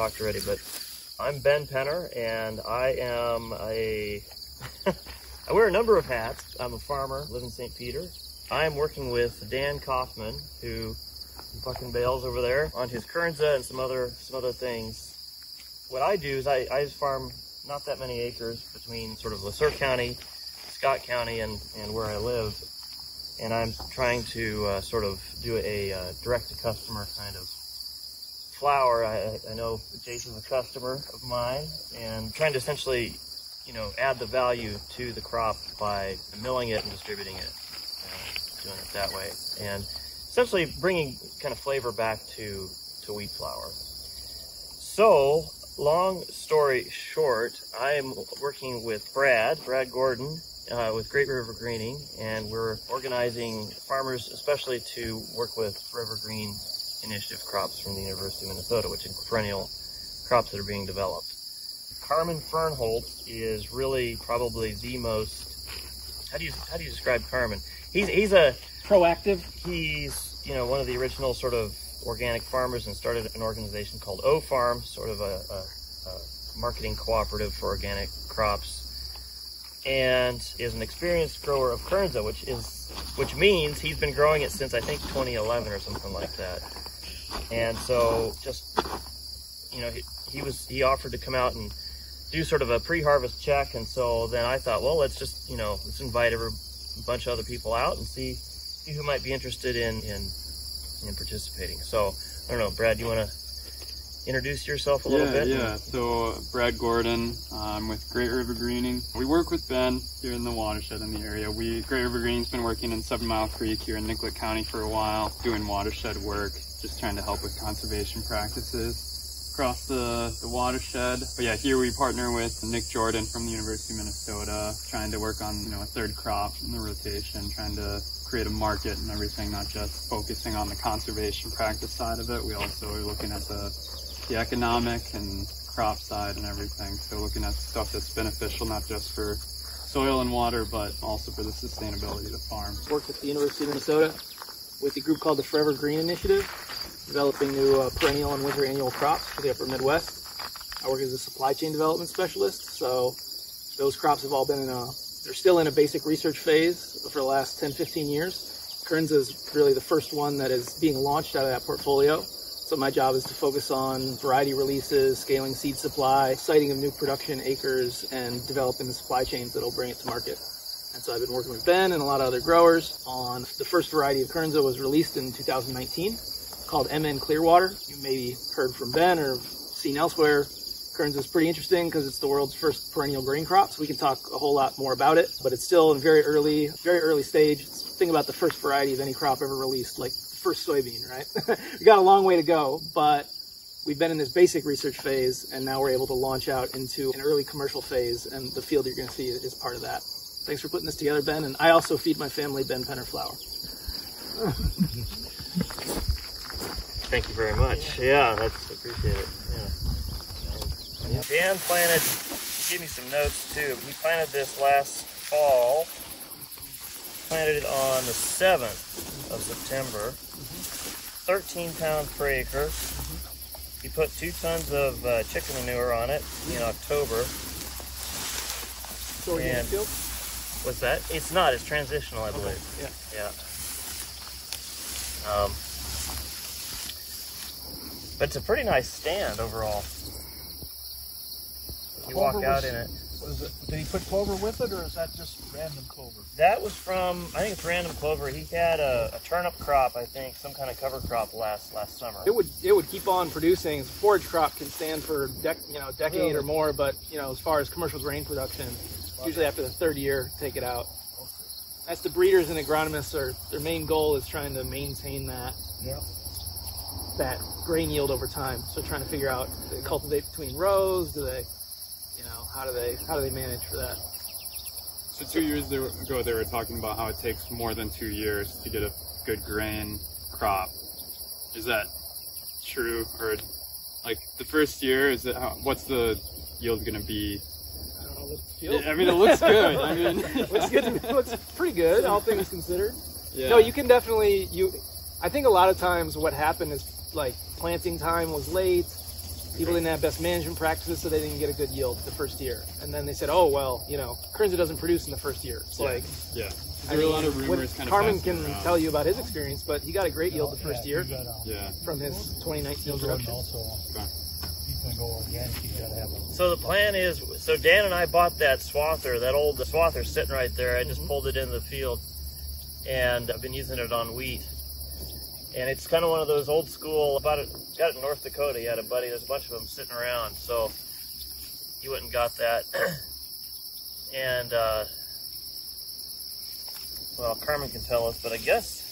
talked already, but I'm Ben Penner, and I am I wear a number of hats. I'm a farmer, live in St. Peter. I am working with Dan Kaufman, who fucking bales over there on his Kernza and some other things. What I do is I farm not that many acres between sort of LeSueur County, Scott County, and where I live. And I'm trying to sort of do a direct-to-customer kind of flower. I know Jason's a customer of mine, and trying to essentially, add the value to the crop by milling it and distributing it, doing it that way, and essentially bringing kind of flavor back to wheat flour. So, long story short, I am working with Brad Gordon, with Great River Greening, and we're organizing farmers especially to work with Forever Green initiative crops from the University of Minnesota, which are perennial crops that are being developed. Carmen Fernholz is really probably the most, how do you describe Carmen? He's a proactive. He's one of the original sort of organic farmers and started an organization called O Farm, sort of a marketing cooperative for organic crops, and is an experienced grower of Kernza, which means he's been growing it since I think 2011 or something like that. And so just he offered to come out and do sort of a pre-harvest check, and so then I thought, well, let's just let's invite a bunch of other people out and see who might be interested in participating. So I don't know, Brad, do you want to introduce yourself a little bit? Yeah, so Brad Gordon, I'm with Great River Greening. We work with Ben here in the watershed in the area. Great River Greening's been working in 7 Mile Creek here in Nicollet County for a while, doing watershed work, just trying to help with conservation practices across the watershed. But yeah, here we partner with Nick Jordan from the University of Minnesota, trying to work on a third crop in the rotation, trying to create a market and everything, not just focusing on the conservation practice side of it. We also are looking at the economic and crop side and everything. So looking at stuff that's beneficial, not just for soil and water, but also for the sustainability of the farm. Worked at the University of Minnesota with a group called the Forever Green Initiative, developing new perennial and winter annual crops for the upper Midwest. I work as a supply chain development specialist, so those crops have all been they're still in a basic research phase for the last 10-15 years. Kernza is really the first one that is being launched out of that portfolio. So my job is to focus on variety releases, scaling seed supply, siting of new production acres, and developing the supply chains that will bring it to market. And so I've been working with Ben and a lot of other growers on the first variety of Kernza was released in 2019, called MN Clearwater. You maybe heard from Ben or seen elsewhere. Kernza is pretty interesting because it's the world's first perennial grain crop, so we can talk a whole lot more about it, but it's still in very early stage. Think about the first variety of any crop ever released, like first soybean, right? We got a long way to go, but we've been in this basic research phase, and now we're able to launch out into an early commercial phase, and the field you're going to see is part of that. Thanks for putting this together, Ben, and I also feed my family Ben Penner flour. Thank you very much. Yeah, that's appreciate it. Yeah. Dan planted, he gave me some notes too. He planted this last fall. Planted it on the 7th of September. 13 pounds per acre. He put 2 tons of chicken manure on it in October. So organic field? What's that? It's not. It's transitional, I believe. Okay. Yeah. But it's a pretty nice stand overall. You walk out in it. Did he put clover with it, or is that just random clover? That was from, I think it's random clover. He had a turnip crop, I think, some kind of cover crop last summer. It would keep on producing. A forage crop can stand for a decade or more, but as far as commercial grain production, usually after the 3rd year, take it out. Okay. That's the breeders and agronomists their main goal is trying to maintain that grain yield over time. So trying to figure out, do they cultivate between rows? Do they, how do they manage for that? So 2 years ago, they were talking about how it takes more than 2 years to get a good grain crop. Is that true? Or like the first year, what's the yield going to be? I don't know what the field. I mean, it looks good. I mean, it looks pretty good, all things considered. Yeah. No, you can definitely, I think a lot of times what happened is like planting time was late, People didn't have best management practices, so they didn't get a good yield the first year. And then they said, oh, well, you know, Kernza doesn't produce in the first year. It's like, Yeah. I There were a mean, lot of rumors kind of Carmen passing can around. tell you about his experience, but he got a great yield the first year Yeah. from his 2019 Gordon production. also, Okay. he's gonna go organic, he's gotta have a. So the plan is, so Dan and I bought that swather, that old swather sitting right there. I just pulled it into the field, and I've been using it on wheat. And it's kind of one of those old school, got it in North Dakota. He had a buddy, there's a bunch of them sitting around. So he went and got that. And, well, Carmen can tell us, but I guess,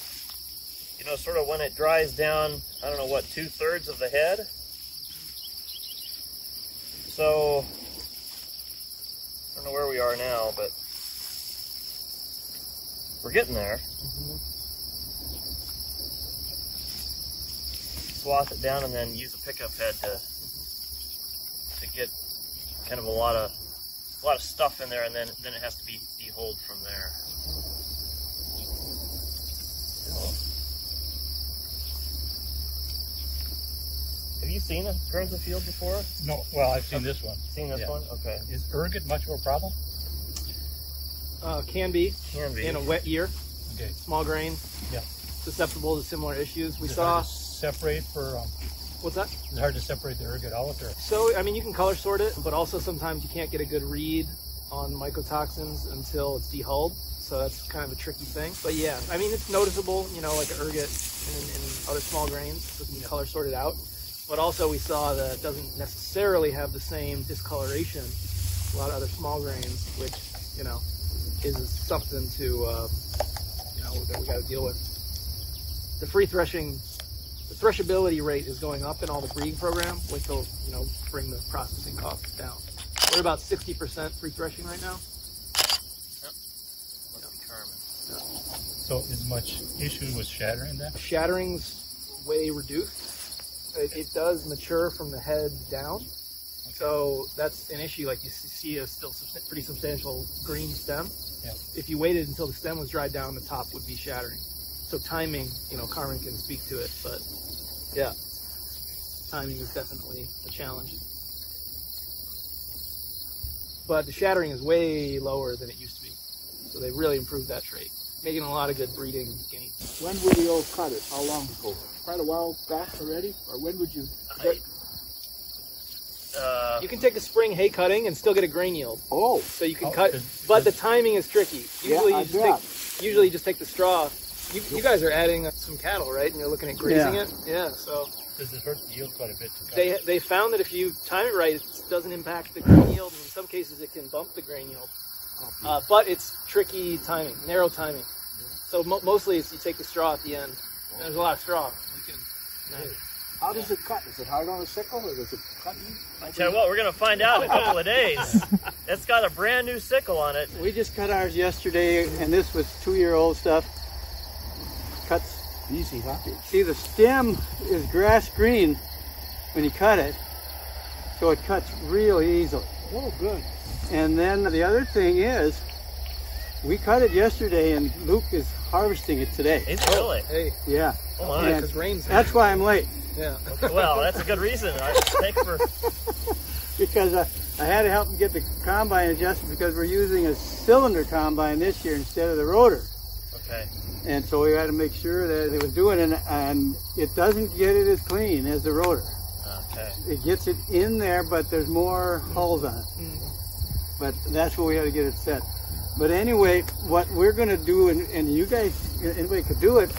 you know, sort of when it dries down, I don't know what, 2/3 of the head. So, I don't know where we are now, but we're getting there. Swath it down and then use a pickup head to get kind of a lot of stuff in there, and then it has to be de-hulled from there. Have you seen a Kernza field before? No, well, I've seen this one. Seen this Yeah. one? Okay. Is ergot much of a problem? Can be Can be. in a wet year, Okay, small grain, yeah. susceptible to similar issues. We Is it saw, hard to separate for, what's that? it's hard to separate the ergot out, or? So, I mean, you can color sort it, but also sometimes you can't get a good read on mycotoxins until it's dehulled. So that's kind of a tricky thing. But yeah, I mean, it's noticeable, you know, like an ergot in other small grains, so you can color sort it out. But also we saw that it doesn't necessarily have the same discoloration a lot of other small grains, which, you know, is something to, you know, that we got to deal with. The free threshing, the threshability rate is going up in all the breeding program, which will, you know, bring the processing costs down. We're about 60% free threshing right now. Must be Carmen. So is much issue with shattering that? Shattering's way reduced. It does mature from the head down. So that's an issue. Like you see a still pretty substantial green stem. Yeah. If you waited until the stem was dried down, the top would be shattering. So timing, you know, Carmen can speak to it, but yeah, timing is definitely a challenge. But the shattering is way lower than it used to be. So they've really improved that trait, making a lot of good breeding gains. When would you all cut it? How long ago? Quite a while back already? Or when would you? You can take a spring hay cutting and still get a grain yield. Oh, So you can Oh, cut, but the timing is tricky. Usually, I you just take the straw. You guys are adding some cattle, right? And you're looking at grazing Yeah. it. Yeah. So Does it hurt the yield quite a bit to cut? they found that if you time it right, it doesn't impact the grain yield. And in some cases, it can bump the grain yield. But it's tricky timing, narrow timing. So mostly, it's you take the straw at the end. And there's a lot of straw. You can. how does it cut? Is it hard on a sickle or does it cut you? I tell you what, we're gonna find out in a couple of days. It's got a brand new sickle on it. We just cut ours yesterday, and this was 2-year-old stuff. Cuts. Easy, huh? See, the stem is grass green when you cut it, so it cuts real easily. Oh, good. And then the other thing is, we cut it yesterday, and Luke is harvesting it today. It's really. Hey, Yeah, Oh my. And because rain's. that's why I'm late, Yeah. Well, that's a good reason. Thanks for. because I had to help him get the combine adjusted because we're using a cylinder combine this year instead of the rotor. Okay. And so we had to make sure that it was doing it, and it doesn't get it as clean as the rotor. Okay. It gets it in there, but there's more hulls on it. But that's what we had to get it set. But anyway, what we're going to do, and you guys, anybody could do it,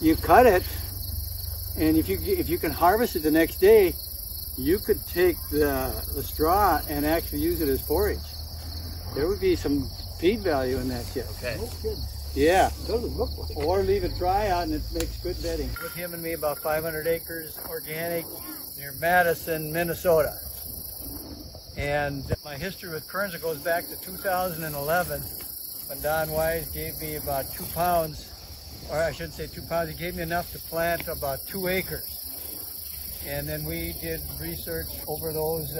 you cut it, and if you can harvest it the next day, you could take the straw and actually use it as forage. There would be some feed value in that shit. Okay. No kidding. Yeah. Doesn't look like it. Or leave it dry out and it makes good bedding. With him and me, about 500 acres organic near Madison, Minnesota. And my history with Kernza goes back to 2011 when Don Wise gave me about 2 pounds, or I shouldn't say 2 pounds, he gave me enough to plant about 2 acres. And then we did research over those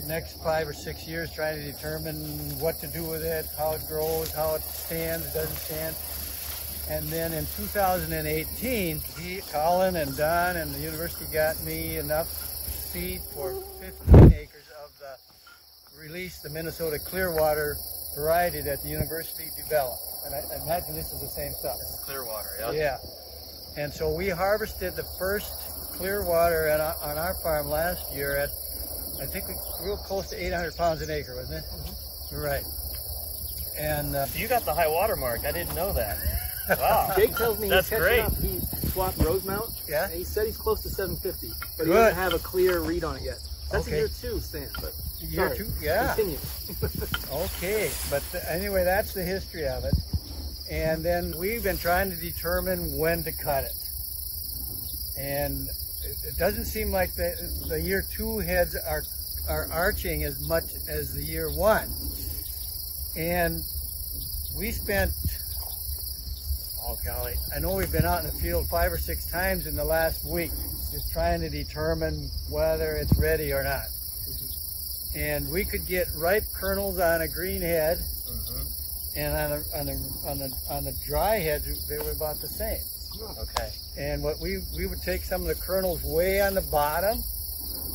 next 5 or 6 years trying to determine what to do with it, how it grows, how it stands, doesn't stand. And then in 2018, Colin and Don and the university got me enough seed for 15 acres of the Minnesota Clearwater variety that the university developed. And I imagine this is the same stuff. This is Clearwater, yeah. Yeah. And so we harvested the first Clearwater on our farm last year at, I think, real close to 800 pounds an acre, wasn't it? Mm-hmm. Right. And so you got the high water mark. I didn't know that. Wow. Jake tells me That's he's great. catching up. He swapped Rosemount. Yeah. And he said he's close to 750, but he Good. doesn't have a clear read on it yet. That's Okay. a year 2 stand, but year sorry. 2, yeah. Continue. Okay, but anyway, that's the history of it. And then we've been trying to determine when to cut it. And it doesn't seem like the year 2 heads are arching as much as the year 1. And we spent, oh golly, I know we've been out in the field 5 or 6 times in the last week, just trying to determine whether it's ready or not. And we could get ripe kernels on a green head, and on the dry heads, they were about the same. Okay. And what we would take some of the kernels way on the bottom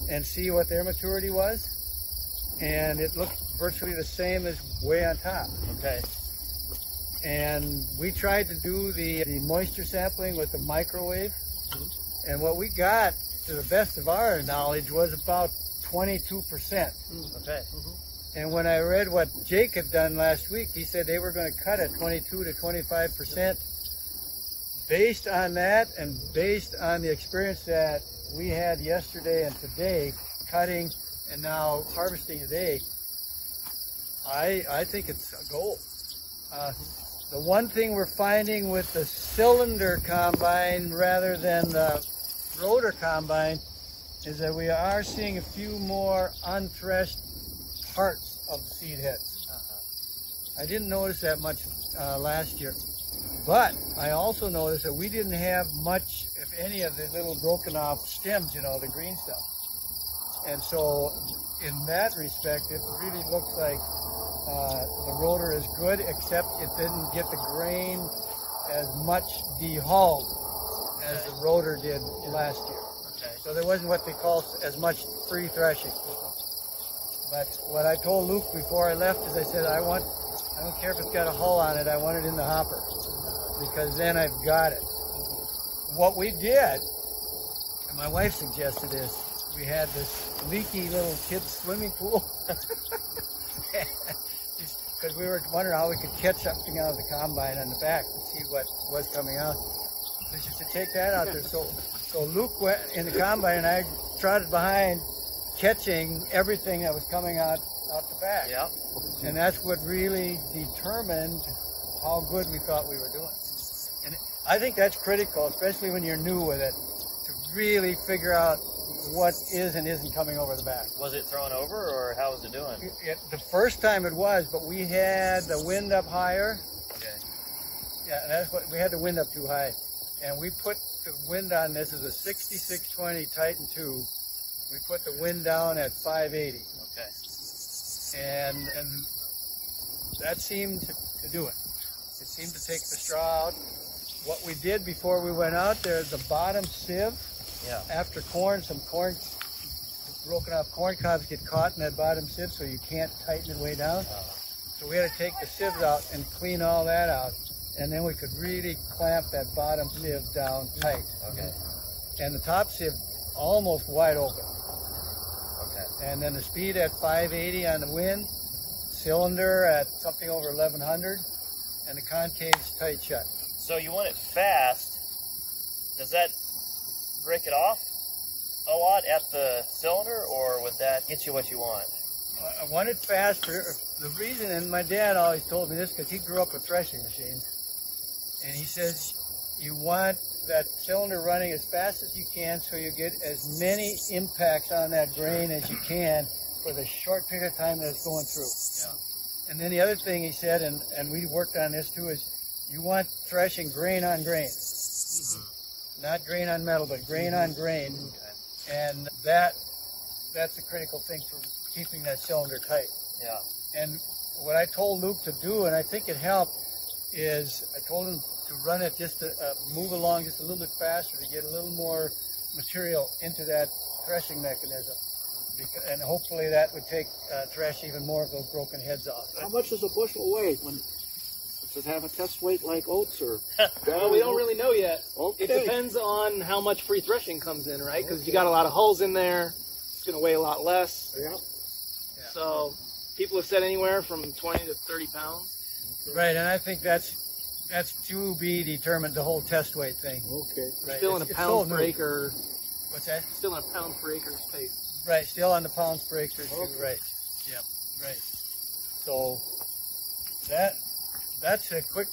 and see what their maturity was, and it looked virtually the same as way on top. Okay. And we tried to do the moisture sampling with the microwave, and what we got, to the best of our knowledge, was about 22%. Okay. And when I read what Jake had done last week, he said they were going to cut at 22 to 25%. Based on that, and based on the experience that we had yesterday and today, cutting and now harvesting today, I think it's a goal. The one thing we're finding with the cylinder combine rather than the rotor combine is that we are seeing a few more unthreshed parts of the seed heads. I didn't notice that much last year. But I also noticed that we didn't have much, if any, of the little broken off stems, you know, the green stuff. And so in that respect, it really looks like the rotor is good, except it didn't get the grain as much dehulled as the rotor did last year. Okay. So there wasn't what they call as much free threshing. But what I told Luke before I left is I said, I don't care if it's got a hull on it, I want it in the hopper, because then I've got it. What we did, and my wife suggested this, we had this leaky little kid's swimming pool, because we were wondering how we could catch something out of the combine on the back to see what was coming out. So she said, take that out there. So Luke went in the combine and I trotted behind, catching everything that was coming out the back. Yeah. And that's what really determined how good we thought we were doing. And I think that's critical, especially when you're new with it, to really figure out what is and isn't coming over the back. Was it thrown over, or how was it doing? The first time it was, but we had the wind up higher. Okay. Yeah, that's what we had the wind up too high, and we put the wind on this as a 6620 Titan 2. We put the wind down at 580. Okay. And that seemed to do it. It seemed to take the straw out. What we did before we went out there, the bottom sieve, after corn, some corn, broken off corn cobs get caught in that bottom sieve, so you can't tighten it way down. So we had to take the sieves out and clean all that out, and then we could really clamp that bottom sieve down tight. Okay. And the top sieve almost wide open. Okay. And then the speed at 580 on the wind, cylinder at something over 1100, and the concave's tight shut. So you want it fast. Does that break it off a lot at the cylinder, or would that get you what you want? I want it fast for the reason, and my dad always told me this because he grew up with threshing machines, and he says you want that cylinder running as fast as you can so you get as many impacts on that grain as you can for the short period of time that it's going through. Yeah. And then the other thing he said, and we worked on this too, is you want threshing grain on grain. Not grain on metal, but grain on grain. And that's a critical thing for keeping that cylinder tight. Yeah. And what I told Luke to do, and I think it helped, is I told him to run it just to move along just a little bit faster to get a little more material into that threshing mechanism. And hopefully that would thresh even more of those broken heads off. How much does a bushel weigh? Does it have a test weight like oats or? Well, we don't really know yet. Okay. It depends on how much free threshing comes in, right? Because you got a lot of hulls in there. It's going to weigh a lot less. Yeah. So people have said anywhere from 20 to 30 pounds. Right, and I think that's to be determined, the whole test weight thing. Okay. Right. Still in a It's pound so per new. acre. What's that? Still in a pound per acre space. Right, still on the pounds per acre. Too. Okay. Right. Yep. Right. So that's a quick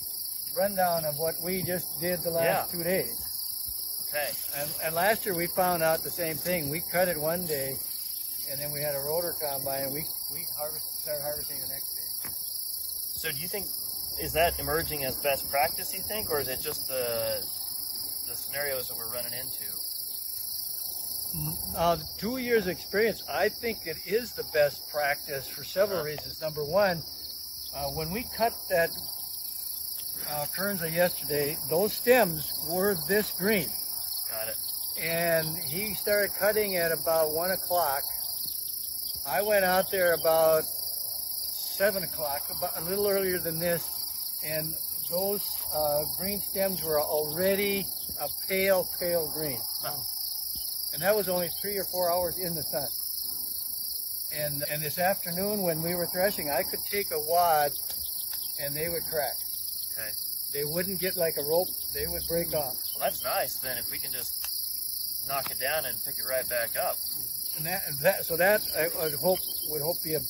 rundown of what we just did the last 2 days. Okay. And last year we found out the same thing. We cut it one day, and then we had a rotor combine, and we started harvesting the next day. So do you think, is that emerging as best practice, you think, or is it just the scenarios that we're running into? 2 years experience, I think it is the best practice for several reasons. Number one, when we cut that Kernza yesterday, those stems were this green. Got it. And he started cutting at about 1 o'clock. I went out there about 7 o'clock, about a little earlier than this, and those green stems were already a pale green. Wow. And that was only 3 or 4 hours in the sun. And this afternoon when we were threshing, I could take a wad and they would crack. Okay. They wouldn't get like a rope, they would break off. Well, that's nice then, if we can just knock it down and pick it right back up. And that I would hope be a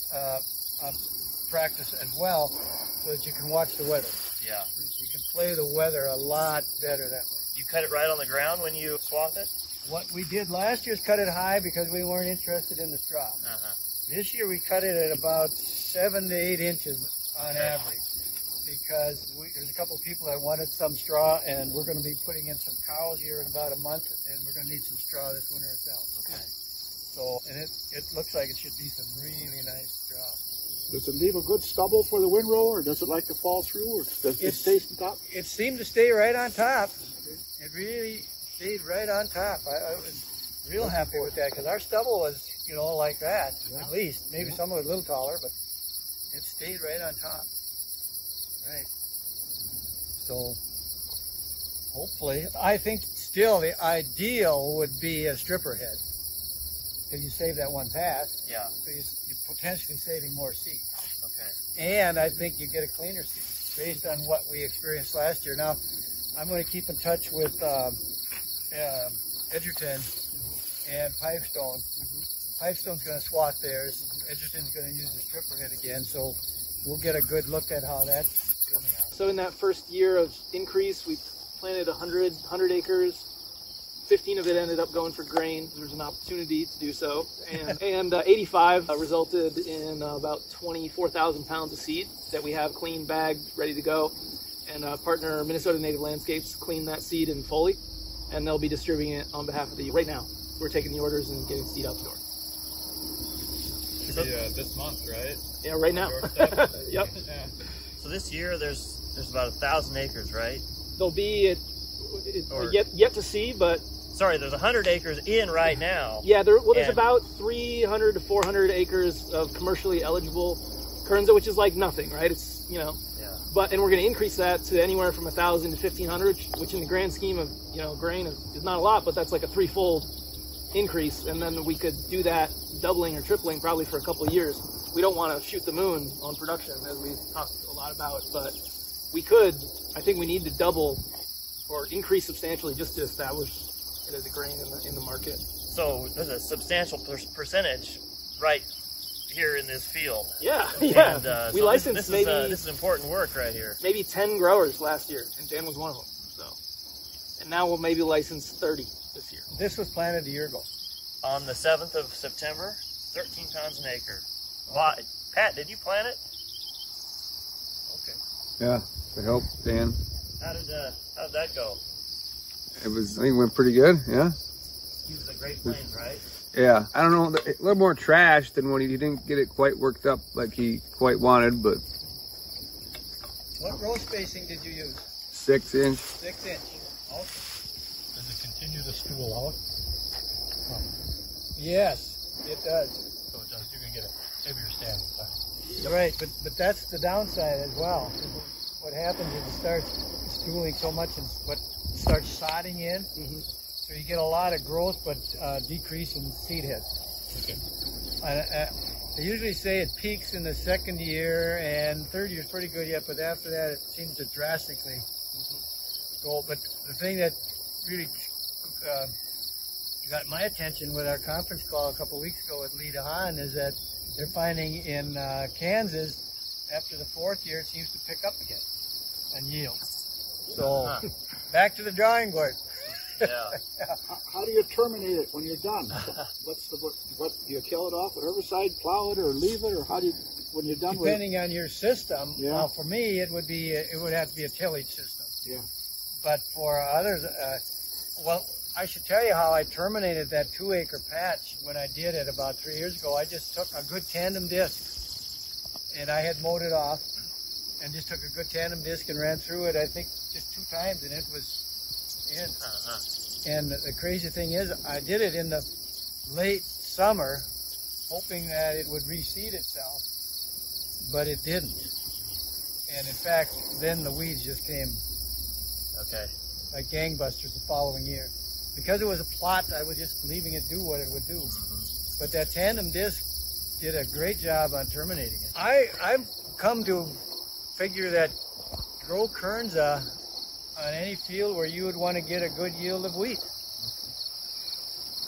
practice as well, so that you can watch the weather. Yeah. You can play the weather a lot better that way. You cut it right on the ground when you swath it? What we did last year is cut it high because we weren't interested in the straw. Uh-huh. This year we cut it at about 7 to 8 inches on average, because there's a couple of people that wanted some straw, and we're going to be putting in some cows here in about a month, and we're going to need some straw this winter ourselves. Okay. So, and it looks like it should be some really nice straw. Does it leave a good stubble for the windrow, or does it like to fall through, or does it stay on top? It seemed to stay right on top. It really stayed right on top. I was real happy with that, because our stubble was, like that, at least. Maybe some of it a little taller, but it stayed right on top. Right. So, hopefully, I think still the ideal would be a stripper head, because you save that one pass. Yeah. So you're potentially saving more seed. Okay. And I think you get a cleaner seed based on what we experienced last year. Now, I'm going to keep in touch with Edgerton and Pipestone. Pipestone's going to swath theirs. Edgerton's going to use the stripper head again, so we'll get a good look at how that's coming out. So in that first year of increase, we planted 100 acres. 15 of it ended up going for grain. There was an opportunity to do so. And 85 resulted in about 24,000 pounds of seed that we have clean, bagged, ready to go. And partner Minnesota Native Landscapes cleaned that seed in Foley, and they'll be distributing it on behalf of right now. We're taking the orders and getting seed out the door. Yeah, this month, right? Yeah, right now. Yep. Yep. Yeah. So this year there's about 1,000 acres, right? There'll be Or- yet to see, but Sorry, there's 100 acres in right now. yeah, there's And- about 300 to 400 acres of commercially eligible Kernza, which is like nothing, right? It's Yeah. and we're going to increase that to anywhere from 1,000 to 1,500, which in the grand scheme of grain is not a lot, but that's like a threefold increase, and then we could do that doubling or tripling probably for a couple of years. We don't want to shoot the moon on production, as we've talked a lot about, but we could. I think we need to double or increase substantially just to establish it as a grain in the market. So there's a substantial percentage right here in this field. Yeah, yeah. And, we so licensed this maybe is important work right here. maybe 10 growers last year, and Dan was one of them. So, and now we'll maybe license 30 this year. This was planted a year ago. On the 7th of September, 13 pounds an acre. Why? Pat, did you plant it? Okay. Yeah, to help Dan. How did that go? I think it went pretty good, yeah. He was the Great Plains, right? Yeah, I don't know, a little more trash than what he didn't get it quite worked up like he quite wanted, but What row spacing did you use? 6 inch. 6 inch. Okay. Does it continue to stool out? Yes, it does. So it does. You're gonna get a heavier stand with that. Right, but that's the downside as well. What happens is it starts stooling so much and what starts sodding in. So you get a lot of growth, but decrease in seed heads. I usually say it peaks in the second year, and third year is pretty good yet, but after that it seems to drastically go. But the thing that really got my attention with our conference call a couple of weeks ago with Lee DeHaan is that they're finding in Kansas, after the fourth year, it seems to pick up again and yield. So back to the drawing board. Yeah. How do you terminate it when you're done? What do you kill it off with herbicide, plow it, or leave it, or how do you when you're done with it? Depending on your system. Yeah. Now, for me, it would have to be a tillage system. Yeah. But for others, well, I should tell you how I terminated that 2-acre patch when I did it about 3 years ago. I just took a good tandem disc, and I had mowed it off, and just took a good tandem disc and ran through it, I think, just 2 times, and it was in. And the crazy thing is, I did it in the late summer, hoping that it would reseed itself, but it didn't. And in fact, then the weeds just came like gangbusters the following year. Because it was a plot, I was just leaving it do what it would do. But that tandem disc did a great job on terminating it. I've come to figure that grow Kernza on any field where you would want to get a good yield of wheat.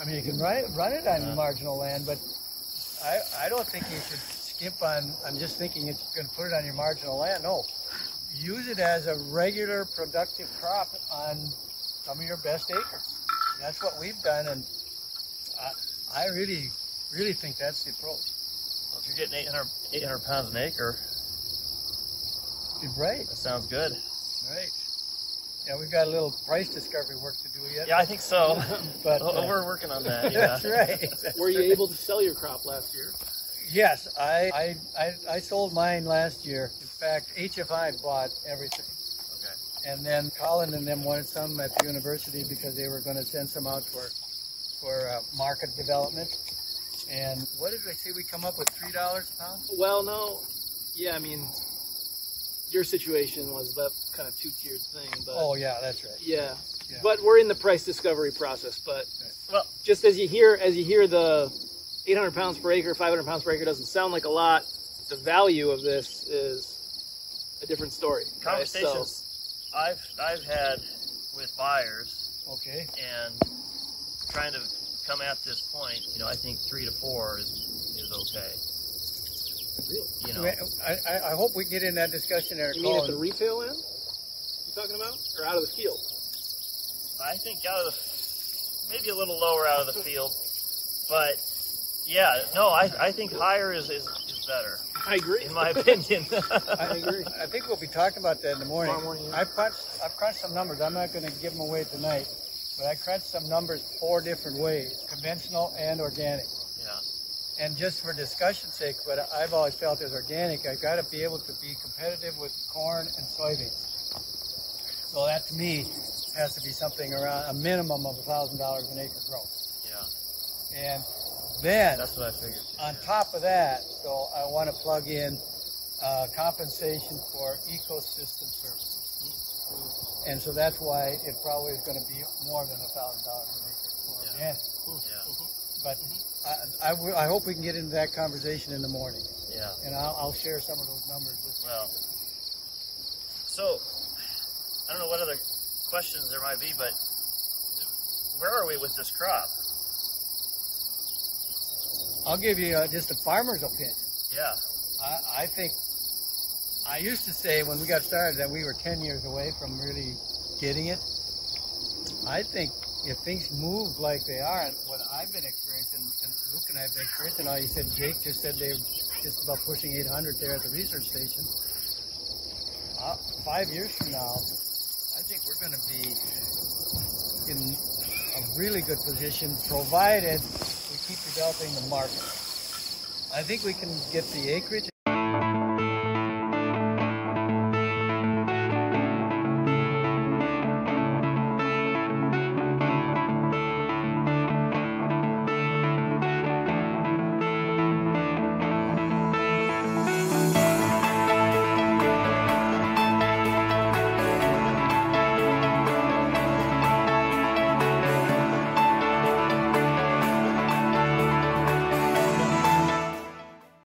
I mean, you can run it on marginal land, but I don't think you should skimp on just thinking it's going to put it on your marginal land. No. Use it as a regular productive crop on some of your best acres. That's what we've done, and I really, really think that's the approach. Well, if you're getting 800 pounds an acre, Right. that sounds good. Right. Yeah, we've got a little price discovery work to do yet. Yeah, I think so. But We're working on that. Yeah. that's right. Were you able to sell your crop last year? Yes, I sold mine last year. In fact, HFI bought everything. Okay. And then Colin and them wanted some at the university because they were going to send some out for market development. And what did they say we come up with, $3 a pound? Well, no. Yeah, I mean, your situation was that kind of 2-tiered thing. But Oh yeah, that's right. yeah. Yeah. But we're in the price discovery process. But Well, just as you hear the 800 pounds per acre, 500 pounds per acre doesn't sound like a lot. The value of this is a different story. right? So, conversations I've had with buyers Okay. and trying to come at this point, I think 3 to 4 is okay. really? I hope we get in that discussion there. You mean at Colin. the retail end? You talking about, or out of the field? I think maybe a little lower out of the field, but yeah, no, I think higher is better, I agree. in my opinion. I agree. I think we'll be talking about that in the morning. Tomorrow morning, yeah. I've crunched some numbers. I'm not going to give them away tonight, but I crunched some numbers 4 different ways: conventional and organic. Yeah. And just for discussion's sake, but I've always felt as organic, I've got to be able to be competitive with corn and soybeans. So that to me has to be something around a minimum of $1,000 an acre growth. Yeah. And then That's what I figured. on top of that, so I want to plug in compensation for ecosystem services. And so that's why it probably is going to be more than $1,000 an acre for organic. Yeah. But I hope we can get into that conversation in the morning. Yeah. And I'll share some of those numbers with you. Well, so I don't know what other questions there might be, but where are we with this crop? I'll give you just a farmer's opinion. Yeah. I think, I used to say when we got started that we were 10 years away from really getting it. I think if things move like they are, and what I've been experiencing, and Luke and I have been experiencing, you said Jake just said they're just about pushing 800 there at the research station. 5 years from now, I think we're going to be in a really good position, provided we keep developing the market. I think we can get the acreage